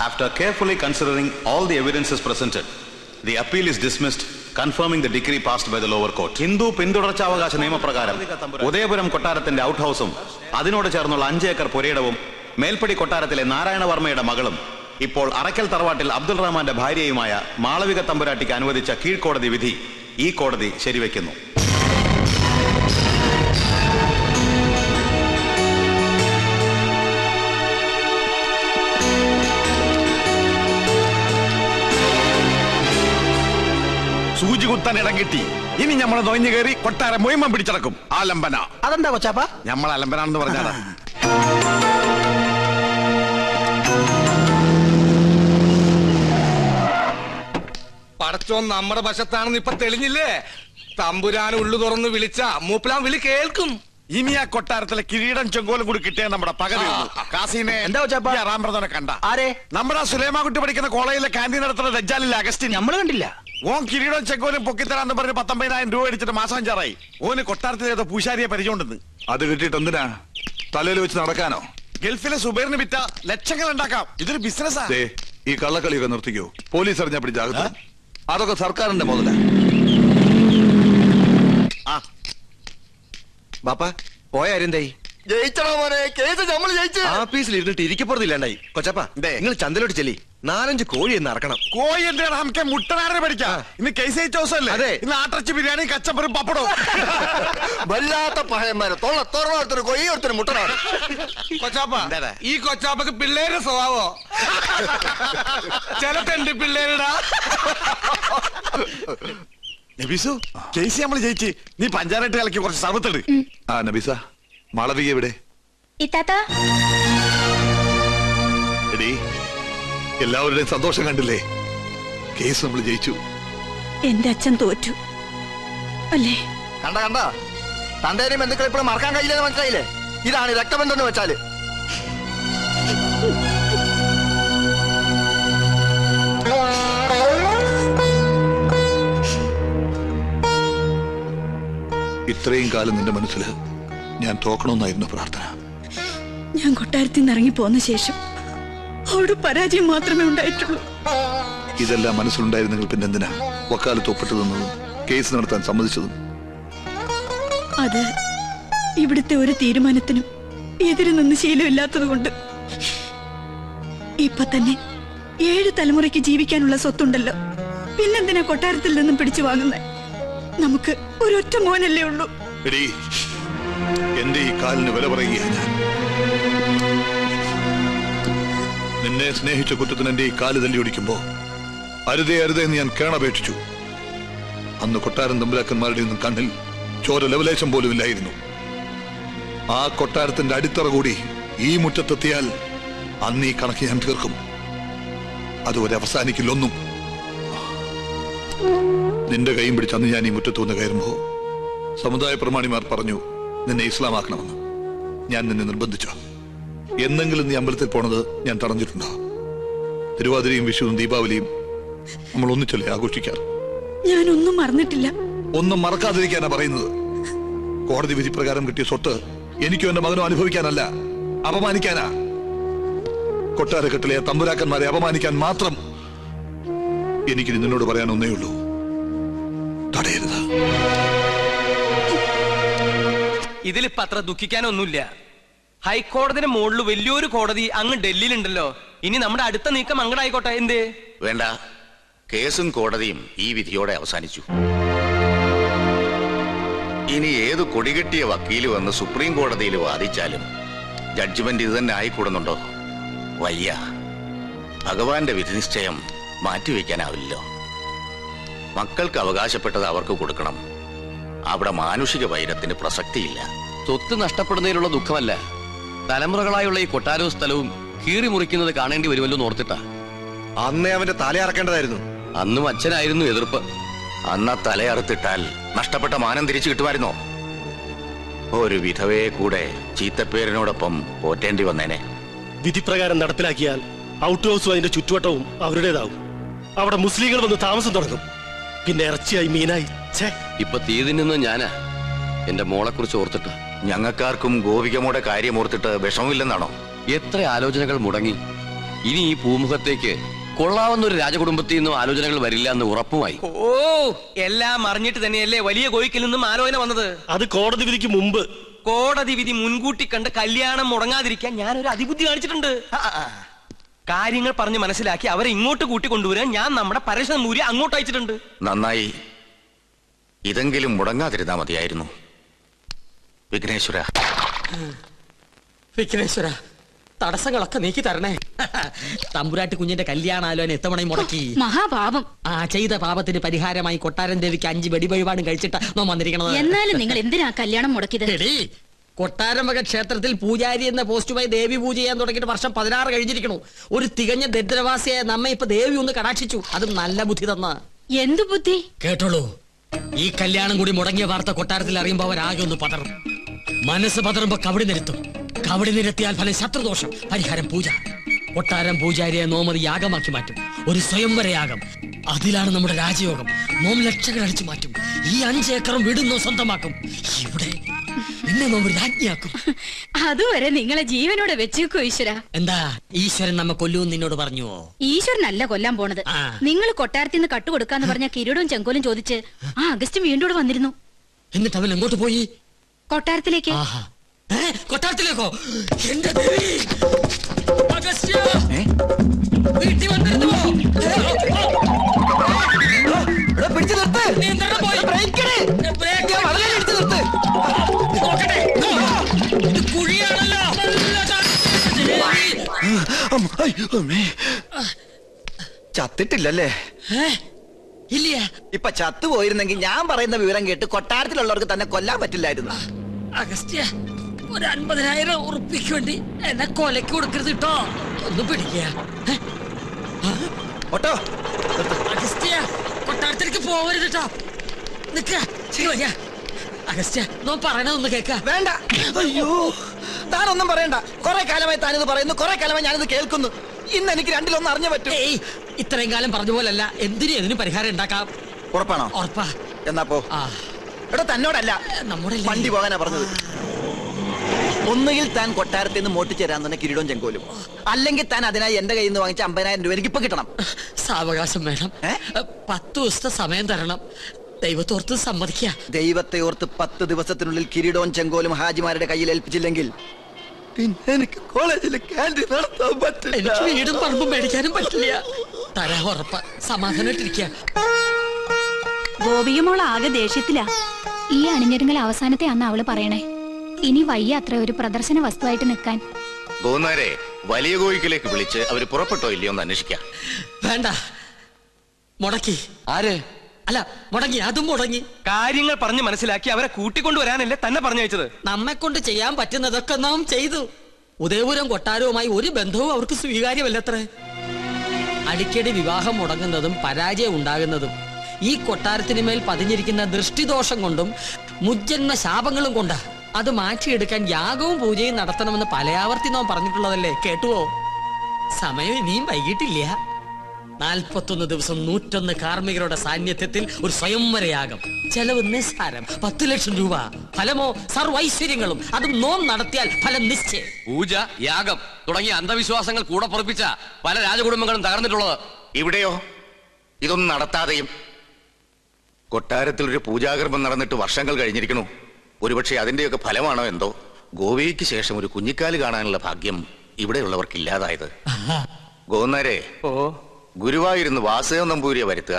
After carefully considering all the evidences presented, the appeal is dismissed, confirming the decree passed by the lower court. Hindu പിന്തുടർച്ചാവകാശ നിയമപ്രകാരം ഉദയപുരം കൊട്ടാരത്തിന്റെ out ഹൗസും അതിനോട് ചേർന്നുള്ള 5 acre പുരയിടവും മേൽപ്പടി കൊട്ടാരത്തിലെ നാരായണവർമ്മയുടെ മകളും ഇപ്പോൾ അറക്കൽ തറവാട്ടിൽ അബ്ദുൾ റഹ്മാന്റെ ഭാര്യയുമായ മാളവിക തമ്പുരാട്ടിക്ക് അനുവദിച്ച കീഴ്ക്കോടതി വിധി ഈ കോടതി ശരിവെക്കുന്നു. സൂചി കുത്താൻ ഇടം കിട്ടി. ഇനി നമ്മളെ നൊയിഞ്ഞു കയറി കൊട്ടാരം മുഴുവൻ പിടിച്ചടക്കും. ആലംബന. അതെന്താ കൊച്ചാപ്പ? നമ്മൾ ആലംബനാണെന്ന് പറഞ്ഞാടാ. പടച്ചോൻ നമ്മുടെ വശത്താണെന്ന് ഇപ്പൊ തെളിഞ്ഞില്ലേ? തമ്പുരാൻ ഉള്ളു തുറന്ന് വിളിച്ച മൂപ്പലാൻ വിളി കേൾക്കും. ഇനി ആ കൊട്ടാരത്തിലെ കിരീടം ചെങ്കോലും കൂടി കിട്ടിയ നമ്മുടെ പകരുള്ളൂ. കാസിനെ റാംപ്രദനെ കണ്ട ആരെ? നമ്മുടെ സുലൈമാൻകുട്ടി പഠിക്കുന്ന കോളേജിലെ ക്യാൻറ്റീൻ നടത്തുന്ന ദജ്ജാലിലെ അഗസ്റ്റിൻ. നമ്മള് കണ്ടില്ല. ഓൻ കിരീടം ചെങ്കോലും പൊക്കിത്തരാന്ന് പറഞ്ഞ് 19,000 രൂപ അടിച്ചിട്ട് മാസം 5 ഓന് കൊട്ടാരത്തിലെ ഏതോ പൂശാരിയെ പരിചയമുണ്ടെന്ന്. അത് കിട്ടിയിട്ട് എന്തിനാ? തലയിൽ വെച്ച് നടക്കാനോ? ഗൾഫിലെ സുബൈറിന് വിറ്റ ലക്ഷങ്ങൾ ഉണ്ടാക്കാം. ഇതൊരു ബിസിനസ്സാ. ഈ കള്ളക്കളിയൊക്കെ നിർത്തിക്കോ. പോലീസ് അറിഞ്ഞാ പിടിച്ചാകും. അതൊക്കെ സർക്കാരിന്റെ മുതല. ബാപ്പ പോയ ആരെന്തായി? ജയിച്ചണോ മോനെ? കേസ് നമ്മൾ ജയിച്ചു. ആഫീസിൽ ഇരുന്നിട്ട് ഇരിക്കപ്പുറത്തില്ലാണ്ടായി. കൊച്ചപ്പ നിങ്ങൾ ചന്തലോട്ട് ചെല്ലി 4-5 കോഴി എന്ന് ഇറക്കണം. കോഴി എന്തിനാണ്? നമുക്ക് മുട്ടനാരെ പഠിക്കാം. ഇന്ന് കേസ് ജയിച്ച ദിവസമല്ലേ? അതെ. ഇന്ന് ആട്ടർച്ചി ബിരിയാണി കച്ചമ്പറും പപ്പടവും. വല്ലാത്ത പഹയന്മാരെ തൊള്ളത്തോറൊരുത്തർ കൊയ്യ ഒരുത്തർ മുട്ടനാണ്. കൊച്ചാപ്പ ഈ കൊച്ചാപ്പക്ക് പിള്ളേരുടെ സ്വഭാവോ? ചിലത്തുണ്ട് പിള്ളേരുടാ. നബീസു കേസ് നമ്മൾ ജയിച്ച്. നീ പഞ്ചായത്ത് കളിക്ക് കുറച്ച് സർവത്തിട്. ആ നബീസ, മാളവിക എവിടെ? എടീ, എല്ലാവരുടെയും സന്തോഷം കണ്ടില്ലേ? കേസ് നമ്മൾ ജയിച്ചു. എന്റെ അച്ഛൻ തോറ്റു അല്ലേ? കണ്ട തന്തേനെയും ബന്ധുക്കളെ ഇപ്പോഴും മറക്കാൻ കഴിയില്ലെന്ന് മനസ്സിലായില്ലേ? ഇതാണ് രക്തബന്ധം എന്ന് വെച്ചാല്. ഇത്രയും കാലം നിന്റെ മനസ്സിൽ ഞാൻ തോക്കണമെന്നായിരുന്നു പ്രാർത്ഥന. ഞാൻ കൊട്ടാരത്തിൽ നിന്ന് ഇറങ്ങി പോന്ന ശേഷം അവിടെ പരാജയം മാത്രമേ ഉണ്ടായിട്ടുള്ളൂ. ഇതെല്ലാം മനസ്സിലുണ്ടായിരുന്നെങ്കിൽ പിന്നെ എന്തിനാ വക്കാലത്ത് ഒപ്പിട്ട് തന്നതും കേസ് നടത്താൻ സമ്മതിച്ചതും? അത് ഇവിടുത്തെ ഒരു തീരുമാനത്തിനും എതിര് നിന്ന് ശീലമില്ലാത്തത് കൊണ്ട്. ഇപ്പൊ തന്നെ 7 തലമുറയ്ക്ക് ജീവിക്കാനുള്ള സ്വത്തുണ്ടല്ലോ. പിന്നെന്തിനാ കൊട്ടാരത്തിൽ നിന്നും പിടിച്ചു വാങ്ങുന്നത്? നമുക്ക് ഒരൊറ്റ മോനല്ലേ ഉള്ളൂ. എടീ, എന്റെ ഈ കാലിന് വില പറയുകയാണ് ഞാൻ. നിന്നെ സ്നേഹിച്ച കുറ്റത്തിന് എന്റെ ഈ കാല് തല്ലി ഓടിക്കുമ്പോ അരുതേ എന്ന് ഞാൻ കേണപേക്ഷിച്ചു. അന്ന് കൊട്ടാരം തമ്പുരാക്കന്മാരുടെ ഒന്നും കണ്ണിൽ ചോര ലവലേശം പോലും ഇല്ലായിരുന്നു. ആ കൊട്ടാരത്തിന്റെ അടിത്തറ കൂടി ഈ മുറ്റത്തെത്തിയാൽ അന്ന് ഈ കണക്ക് ഞാൻ തീർക്കും. അതുവരെ അവസാനിക്കില്ലൊന്നും. നിന്റെ കൈയും പിടിച്ച് അന്ന് ഞാൻ ഈ മുറ്റത്ത് വന്ന് കയറുമ്പോ സമുദായ പ്രമാണിമാർ പറഞ്ഞു നിന്നെ ഇസ്ലാമാക്കണമെന്ന്. ഞാൻ നിന്നെ നിർബന്ധിച്ചോ? എന്നെങ്കിലും നീ അമ്പലത്തിൽ പോണത് ഞാൻ തടഞ്ഞിട്ടുണ്ടോ? തിരുവാതിരയും വിഷുവും ദീപാവലിയും നമ്മൾ ഒന്നിച്ചല്ലേ ആഘോഷിക്കാറ്? ഞാനൊന്നും മറന്നിട്ടില്ല. ഒന്നും മറക്കാതിരിക്കാനാ പറയുന്നത്. കോടതി വിധി പ്രകാരം കിട്ടിയ സ്വത്ത് എനിക്കും എന്റെ മകനും അനുഭവിക്കാനല്ല, അപമാനിക്കാനാ. കൊട്ടാരക്കെട്ടിലെ തമ്പുരാക്കന്മാരെ അപമാനിക്കാൻ മാത്രം എനിക്ക് നിന്നോട് പറയാൻ ഒന്നേ ഉള്ളൂ. തടയരുത്. ഇതിലിപ്പോ അത്ര ദുഃഖിക്കാനൊന്നുമില്ല. ഹൈക്കോടതിന് മുകളിൽ വലിയൊരു കോടതി അങ്ങ് ഡൽഹിയിലുണ്ടല്ലോ. ഇനി നമ്മുടെ അടുത്ത നീക്കം അങ്ങടായിക്കോട്ടെ. എന്ത് വേണ്ട, കേസും കോടതിയും ഈ വിധിയോടെ അവസാനിച്ചു. ഇനി ഏത് കൊടികെട്ടിയ വക്കീല് വന്ന് സുപ്രീം കോടതിയിൽ വാദിച്ചാലും ജഡ്ജ്മെന്റ് ഇത് തന്നെ ആയിക്കൂടുന്നുണ്ടോ? വയ്യ. ഭഗവാന്റെ വിധിനിശ്ചയം മാറ്റിവെക്കാനാവില്ലല്ലോ. മക്കൾക്ക് അവകാശപ്പെട്ടത് അവർക്ക് കൊടുക്കണം. അവിടെ മാനുഷിക വൈരത്തിന് പ്രസക്തിയില്ല. സ്വത്ത് നഷ്ടപ്പെടുന്നതിലുള്ള ദുഃഖമല്ല, തലമുറകളായുള്ള ഈ കൊട്ടാരവും സ്ഥലവും കീറി മുറിക്കുന്നത് കാണേണ്ടി വരുമല്ലോ ഓർത്തിട്ടാ. അന്നേ അവന്റെ തലയറക്കേണ്ടതായിരുന്നു. അന്നും അച്ഛനായിരുന്നു എതിർപ്പ്. അന്ന് തലയറുത്തിട്ടാൽ നഷ്ടപ്പെട്ട മാനം തിരിച്ചു കിട്ടുമായിരുന്നോ? ഒരു വിധവയെ കൂടെ ചീത്തപ്പേരിനോടൊപ്പം പോറ്റേണ്ടി വന്നേനെ. വിധിപ്രകാരം നടപ്പിലാക്കിയാൽ ഔട്ട് ഹൗസും അതിന്റെ ചുറ്റുവട്ടവും അവരുടേതാവും. അവിടെ മുസ്ലിങ്ങൾ വന്ന് താമസം തുടങ്ങും. പിന്നെ ഇറച്ചിയായി മീനായി. ഇപ്പൊ തീയതി നിന്ന് ഞാനാ എന്റെ മോളെ കുറിച്ച് ഓർത്തിട്ട്. ഞങ്ങൾക്കാർക്കും ഗോപികമ്മയുടെ കാര്യം ഓർത്തിട്ട് വിഷമമില്ലെന്നാണോ? എത്ര ആലോചനകൾ മുടങ്ങി. ഇനി ഈ പൂമുഖത്തേക്ക് കൊള്ളാവുന്ന ഒരു രാജകുടുംബത്തിൽ നിന്നും ആലോചനകൾ വരില്ല എന്ന് ഉറപ്പുമായി. ഓ, എല്ലാം അറിഞ്ഞിട്ട് തന്നെയല്ലേ വലിയ കോയിക്കിൽ നിന്നും ആലോചന വന്നത്. അത് കോടതി വിധിക്ക് മുമ്പ്. കോടതി വിധി മുൻകൂട്ടി കണ്ട് കല്യാണം മുടങ്ങാതിരിക്കാൻ ഞാനൊരു അതിബുദ്ധി കാണിച്ചിട്ടുണ്ട്. കാര്യങ്ങൾ പറഞ്ഞ് മനസ്സിലാക്കി അവരെ ഇങ്ങോട്ട് കൂട്ടിക്കൊണ്ടുവരാൻ ഞാൻ നമ്മുടെ പരശുമൂരി അങ്ങോട്ട് അയച്ചിട്ടുണ്ട്. നന്നായി. ഇതെങ്കിലും മുടങ്ങാതിരുന്നാ മതിയായിരുന്നു. വിഘ്നേശ്വര, വിഘ്നേശ്വര, തടസ്സങ്ങളൊക്കെ നീക്കി തരണേ. തമ്പുരാട്ടി കുഞ്ഞിന്റെ കല്യാണാലോചന എത്തവണയും മുടക്കി. മഹാപാപം. ആ ചെയ്ത പാപത്തിന് പരിഹാരമായി കൊട്ടാരൻ ദേവിക്ക് 5 വെടിവഴിപാടും കഴിച്ചിട്ട് നോ വന്നിരിക്കണത്. എന്നാലും നിങ്ങൾ എന്തിനാ കല്യാണം മുടക്കിയത്? കൊട്ടാരം വക ക്ഷേത്രത്തിൽ പൂജാരി എന്ന പോസ്റ്റുമായി ദേവി പൂജ ചെയ്യാൻ തുടങ്ങിയിട്ട് വർഷം 16 കഴിഞ്ഞിരിക്കണു. ഒരു തികഞ്ഞ ദരിദ്രവാസിയായ നമ്മെ ഇപ്പൊ ദേവി ഒന്ന് കടാക്ഷിച്ചു. അതും നല്ല ബുദ്ധി തന്ന. എന്തു ബുദ്ധി? കേട്ടോളൂ, ഈ കല്യാണം കൂടി മുടങ്ങിയ വാർത്ത കൊട്ടാരത്തിൽ അറിയുമ്പോ അവരാകെ ഒന്ന് പതറും. മനസ്സ് പതറുമ്പോ കവടി നിരത്തും. കവടി നിരത്തിയാൽ ഫലം ശത്രുദോഷം, പരിഹാരം പൂജ. കൊട്ടാരം പൂജാരിയെ നോമതി യാഗമാക്കി മാറ്റും. ഒരു സ്വയംവര യാഗം. അതിലാണ് നമ്മുടെ രാജയോഗം. നോം ലക്ഷങ്ങൾ അടിച്ചു മാറ്റും. ഈ 5 ഏക്കറും വീടുന്നോ സ്വന്തമാക്കും. ഇവിടെ എന്നെ നോം രാജ്ഞിയാക്കും. അതുവരെ നിങ്ങളെ ജീവനോടെ വെച്ചേക്കോ ഈശ്വര. എന്താ ഈശ്വരൻ നമ്മെ കൊല്ലൂന്ന് നിന്നോട് പറഞ്ഞുവോ? ഈശ്വരനല്ല കൊല്ലാൻ പോണത്. നിങ്ങൾ കൊട്ടാരത്തിൽ നിന്ന് കട്ടുകൊടുക്കാന്ന് പറഞ്ഞ കിരീടവും ചെങ്കോലും ചോദിച്ച് ആ അഗസ്റ്റ് വീണ്ടും വന്നിരുന്നു. എന്നിട്ട് അവൻ എങ്ങോട്ട് പോയി? കൊട്ടാരത്തിലേക്ക്. കൊട്ടാരത്തിലേക്കോ? എന്റെ ദേവി! അഗസ്ത്യ! വീട്ടിൽ വന്നിരുന്നോ? പിടിച്ചു നിർത്ത്. ഇത് കുഴിയാണല്ലോ. ചത്തിട്ടില്ലല്ലേ? ഇല്ല. ഇപ്പൊ ചത്തുപോയിരുന്നെങ്കിൽ ഞാൻ പറയുന്ന വിവരം കേട്ട് കൊട്ടാരത്തിലുള്ളവർക്ക് തന്നെ കൊല്ലാൻ പറ്റില്ലായിരുന്നു. അഗസ്ത്യ, ഒരു 50,000 ഉറുപ്പിക്ക് വേണ്ടി എന്നെ കൊലക്ക് കൊടുക്കരുത് കേട്ടോ. ഒന്ന് പിടിക്കുക. അഗസ്ത്യ, കൊട്ടാരത്തിലേക്ക് പോവരുത് കേട്ടോ. നിക്ക. അഗസ്ത്യ, നോ പറയണതൊന്ന് കേക്ക. വേണ്ട. അയ്യോ, താനൊന്നും പറയണ്ട. കുറെ കാലമായി താനിത് പറയുന്നു, കുറെ കാലമായി ഞാനിത് കേൾക്കുന്നു. ഇന്ന് എനിക്ക് രണ്ടിലൊന്നും അറിഞ്ഞു പറ്റും. ഇത്രയും കാലം പറഞ്ഞ പോലല്ല. എന്തിനും പരിഹാരം ഉണ്ടാക്കാം. ഉറപ്പാണോ? ഉറപ്പാ. എന്നാ പോ. ഇവിടെ തന്നോടല്ല, നമ്മുടെ വണ്ടി പോകാനാ പറഞ്ഞത്. ഒന്നുകിൽ താൻ കൊട്ടാരത്തിൽ നിന്ന് മോട്ടിച്ചേരാൻ തന്നെ കിരീടവും ചെങ്കോലും, അല്ലെങ്കിൽ താൻ അതിനായി എന്റെ കയ്യിൽ നിന്ന് വാങ്ങിച്ച 50,000 രൂപ എനിക്ക് ഇപ്പൊ കിട്ടണം. സാവകാശം വേണം. 10 ദിവസത്തെ സമയം തരണം. ദൈവത്തോർത്ത് സമ്മതിക്ക. ദൈവത്തെ ഓർത്ത് 10 ദിവസത്തിനുള്ളിൽ കിരീടവും ചെങ്കോലും ഹാജിമാരുടെ കയ്യിൽ ഏൽപ്പിച്ചില്ലെങ്കിൽ പിന്നെ എനിക്ക് കോളേജിൽ ക്യാൻറ്റീൻ നടത്താൻ പറ്റില്ല. എനിക്ക് വീടും പറമ്പും മേടിക്കാനും പറ്റില്ല. തരാ ഉറപ്പ. സമാധാനായിട്ടിരിക്ക. ഗോപികമോൾ ആകെ ദേഷ്യത്തിലാ. ഈ അണിഞ്ഞൊരുങ്ങൽ അവസാനത്തെ അന്ന് അവള് പറയണേ. ഇനി വയ്യ അത്ര ഒരു പ്രദർശന വസ്തുവായിട്ട് നിൽക്കാൻ. ഗോന്നാരെ വലിയ കോയിക്കിലേക്ക് വിളിച്ച് അവര് പുറപ്പെട്ടോ ഇല്ലയോ എന്ന് അന്വേഷിക്കാം. വേണ്ട, മുടക്കി. ആര്? അല്ല, മുടങ്ങി. അതും മുടങ്ങി. കാര്യങ്ങൾ പറഞ്ഞ് മനസ്സിലാക്കി അവരെ കൂട്ടിക്കൊണ്ടുവരാനല്ലേ തന്നെ പറഞ്ഞയച്ചത്. നമ്മെ കൊണ്ട് ചെയ്യാൻ പറ്റുന്നതൊക്കെ നാം ചെയ്തു. ഉദയപുരം കൊട്ടാരവുമായി ഒരു ബന്ധവും അവർക്ക് സ്വീകാര്യമല്ലത്രേ. അടിക്കടി വിവാഹം മുടങ്ങുന്നതും പരാജയം ഉണ്ടാകുന്നതും ഈ കൊട്ടാരത്തിന് മേൽ പതിഞ്ഞിരിക്കുന്ന ദൃഷ്ടിദോഷം കൊണ്ടും മുജ്ജന്മ ശാപങ്ങളും കൊണ്ടാ. അത് മാറ്റിയെടുക്കാൻ യാഗവും പൂജയും നടത്തണമെന്ന് പലയാവർത്തി നാം പറഞ്ഞിട്ടുള്ളതല്ലേ. കേട്ടുവോ? സമയം ഇനിയും വൈകിട്ടില്ല. 41 ദിവസം 101 കാർമ്മികരുടെ സാന്നിധ്യത്തിൽ ഒരു സ്വയംവരയാഗം. ചെലവ് നിസ്സാരം, 10 ലക്ഷം രൂപ. ഫലമോ സർവൈശ്വര്യങ്ങളും. അതും നോം നടത്തിയാൽ ഫലം നിശ്ചയം. പൂജ, യാഗം തുടങ്ങിയ അന്ധവിശ്വാസങ്ങൾ കൂടെ പുറപ്പിച്ച പല രാജകുടുംബങ്ങളും തകർന്നിട്ടുള്ളത്. ഇവിടെയോ ഇതൊന്നും നടത്താതെയും കൊട്ടാരത്തിൽ ഒരു പൂജാകർമ്മം നടന്നിട്ട് വർഷങ്ങൾ കഴിഞ്ഞിരിക്കണു. ഒരുപക്ഷെ അതിന്റെയൊക്കെ ഫലമാണോ എന്തോ ഗോവയ്ക്ക് ശേഷം ഒരു കുഞ്ഞിക്കാല് കാണാനുള്ള ഭാഗ്യം ഇവിടെയുള്ളവർക്കില്ലാതായത്. ഗോന്നാരെ, ഗുരുവായൂരുന്ന് വാസുദേവ നമ്പൂരിയെ വരുത്തുക.